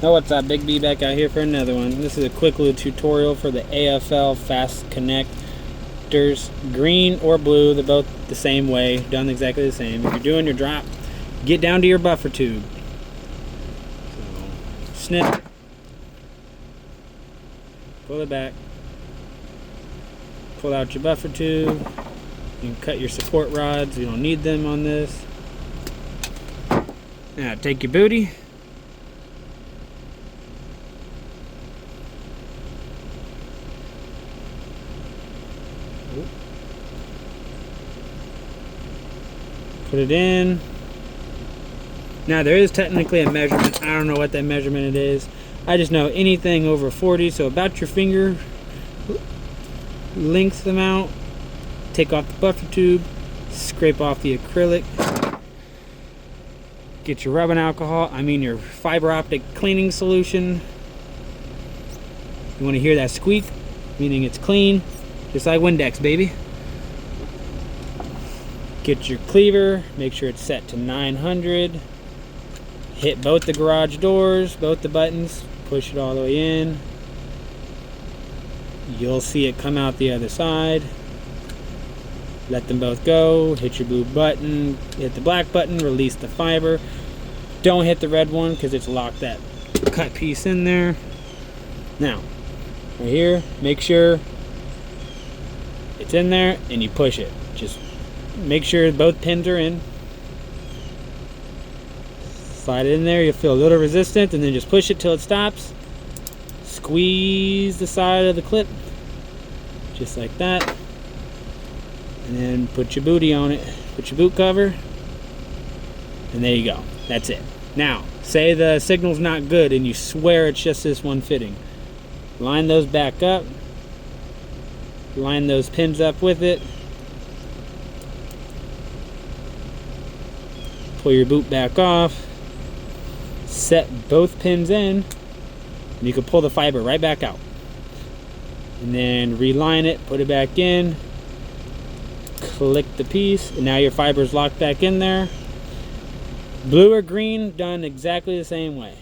Oh, what's up? Big B back out here for another one. This is a quick little tutorial for the AFL Fast Connectors. Green or blue, they're both the same way, done exactly the same. If you're doing your drop, get down to your buffer tube. So, snip, pull it back, pull out your buffer tube. You can cut your support rods, we don't need them on this. Now take your booty. Put it in. Now there is technically a measurement. I don't know what that measurement it is. I just know anything over 40, so about your finger length amount. Take off the buffer tube, scrape off the acrylic. Get your rubbing alcohol, your fiber optic cleaning solution. You want to hear that squeak, meaning it's clean, just like Windex, baby. Get your cleaver, make sure it's set to 900. Hit both the garage doors, both the buttons, push it all the way in. You'll see it come out the other side. Let them both go, hit your blue button, hit the black button, release the fiber. Don't hit the red one because it's locked that cut piece in there. Now, right here, make sure it's in there and you push it. Just make sure both pins are in. Slide it in there, you'll feel a little resistance, and then just push it till it stops. Squeeze the side of the clip, just like that. And then put your booty on it. Put your boot cover. And there you go. That's it. Now, say the signal's not good and you swear it's just this one fitting. Line those back up. Line those pins up with it. Pull your boot back off, set both pins in, and you can pull the fiber right back out. And then reline it, put it back in, click the piece, and now your fiber's locked back in there. Blue or green, done exactly the same way.